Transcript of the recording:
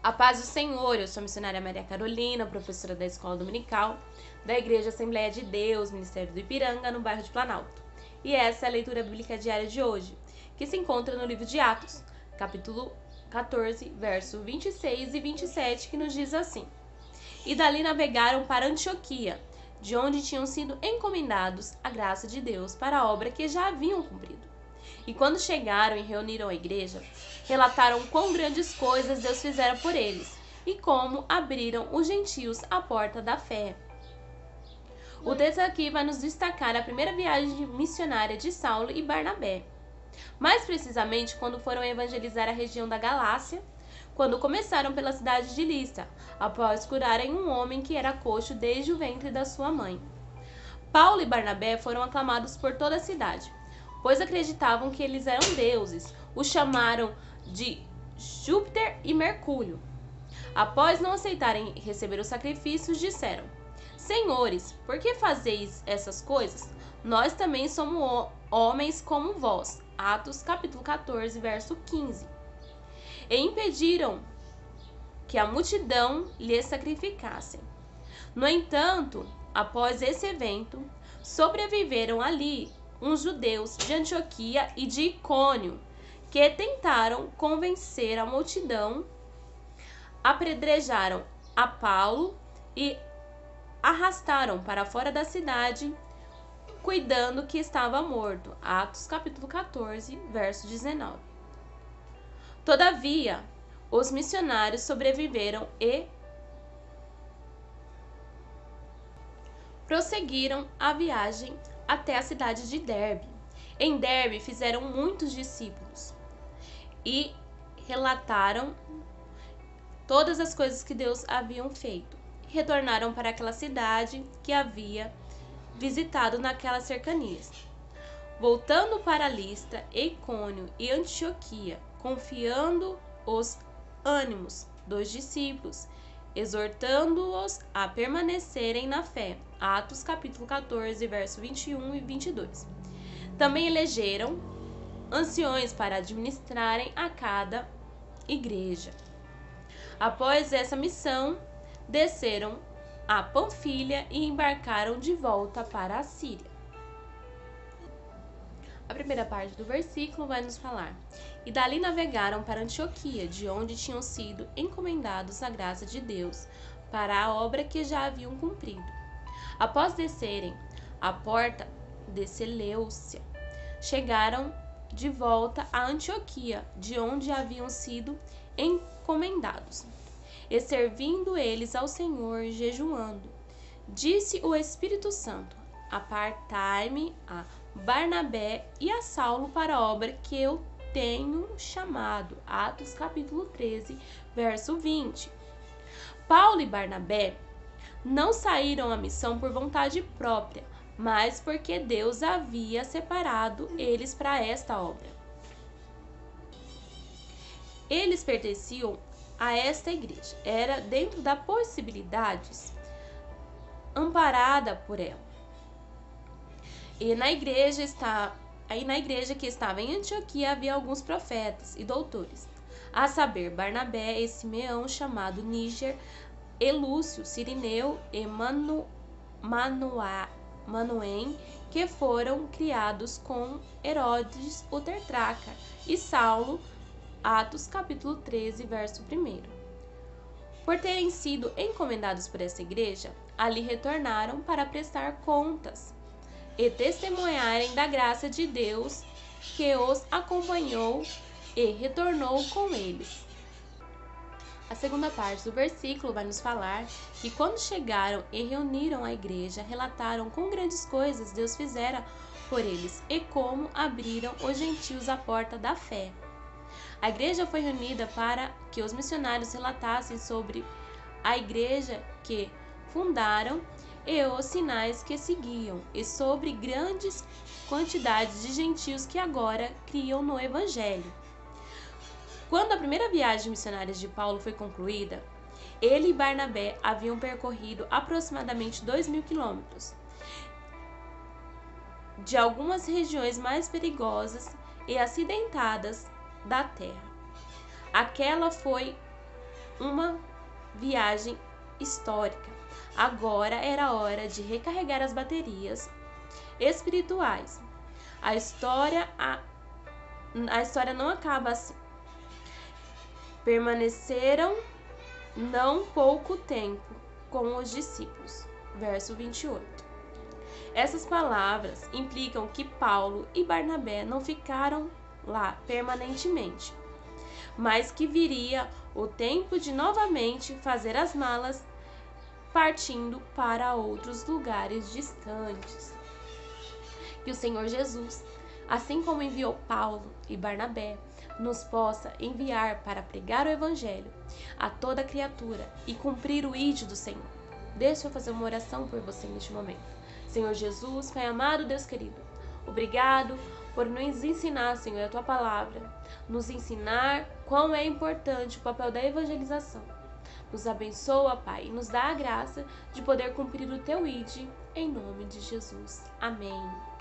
A paz do Senhor, eu sou a missionária Maria Carolina, professora da Escola Dominical da Igreja Assembleia de Deus, Ministério do Ipiranga, no bairro de Planalto. E essa é a leitura bíblica diária de hoje, que se encontra no livro de Atos, capítulo 14, verso 26 e 27, que nos diz assim: E dali navegaram para Antioquia, de onde tinham sido encomendados a graça de Deus para a obra que já haviam cumprido. E quando chegaram e reuniram a igreja, relataram quão grandes coisas Deus fizera por eles e como abriram os gentios a porta da fé. O texto aqui vai nos destacar a primeira viagem missionária de Saulo e Barnabé. Mais precisamente, quando foram evangelizar a região da Galácia, quando começaram pela cidade de Listra, após curarem um homem que era coxo desde o ventre da sua mãe. Paulo e Barnabé foram aclamados por toda a cidade, pois acreditavam que eles eram deuses. Os chamaram de Júpiter e Mercúrio. Após não aceitarem receber os sacrifícios, disseram: Senhores, por que fazeis essas coisas? Nós também somos homens como vós. Atos capítulo 14, verso 15. E impediram que a multidão lhes sacrificassem. No entanto, após esse evento, sobreviveram ali uns judeus de Antioquia e de Icônio, que tentaram convencer a multidão, apedrejaram a Paulo e arrastaram para fora da cidade, cuidando que estava morto. Atos capítulo 14, verso 19. Todavia, os missionários sobreviveram e prosseguiram a viagem até a cidade de Derbe. Em Derbe fizeram muitos discípulos e relataram todas as coisas que Deus haviam feito. Retornaram para aquela cidade que havia visitado naquelas cercanias. Voltando para Listra, Icônio e Antioquia, confiando os ânimos dos discípulos, exortando-os a permanecerem na fé. Atos capítulo 14, verso 21 e 22. Também elegeram anciões para administrarem a cada igreja. Após essa missão, desceram a Panfilha e embarcaram de volta para a Síria. A primeira parte do versículo vai nos falar: E dali navegaram para Antioquia, de onde tinham sido encomendados a graça de Deus para a obra que já haviam cumprido. Após descerem a porta de Seleucia, chegaram de volta a Antioquia, de onde haviam sido encomendados. E servindo eles ao Senhor, jejuando, disse o Espírito Santo: Apartai-me a Barnabé e a Saulo para a obra que eu tenho chamado. Atos capítulo 13, verso 20. Paulo e Barnabé não saíram à missão por vontade própria, mas porque Deus havia separado eles para esta obra. Eles pertenciam a esta igreja, era dentro das possibilidades amparada por ela. E na igreja que estava em Antioquia havia alguns profetas e doutores, a saber, Barnabé e Simeão, chamado Níger, e Lúcio, Cirineu e Manoém, que foram criados com Herodes o tetrarca, e Saulo. Atos capítulo 13, verso 1. Por terem sido encomendados por essa igreja, ali retornaram para prestar contas e testemunharem da graça de Deus que os acompanhou e retornou com eles. A segunda parte do versículo vai nos falar que quando chegaram e reuniram a igreja, relataram quão grandes coisas Deus fizera por eles e como abriram os gentios a porta da fé. A igreja foi reunida para que os missionários relatassem sobre a igreja que fundaram e os sinais que seguiam, e sobre grandes quantidades de gentios que agora criam no Evangelho. Quando a primeira viagem missionária de Paulo foi concluída, ele e Barnabé haviam percorrido aproximadamente 2.000 quilômetros de algumas regiões mais perigosas e acidentadas da terra. Aquela foi uma viagem histórica. Agora era hora de recarregar as baterias espirituais. A história não acaba assim. Permaneceram não pouco tempo com os discípulos. Verso 28. Essas palavras implicam que Paulo e Barnabé não ficaram lá permanentemente, mas que viria o tempo de novamente fazer as malas, partindo para outros lugares distantes. Que o Senhor Jesus, assim como enviou Paulo e Barnabé, nos possa enviar para pregar o Evangelho a toda criatura e cumprir o ídolo do Senhor. Deixa eu fazer uma oração por você neste momento. Senhor Jesus, Pai amado, Deus querido, obrigado por nos ensinar, Senhor, a Tua palavra, nos ensinar quão é importante o papel da evangelização. Nos abençoa, Pai, e nos dá a graça de poder cumprir o Teu ídolo, em nome de Jesus. Amém.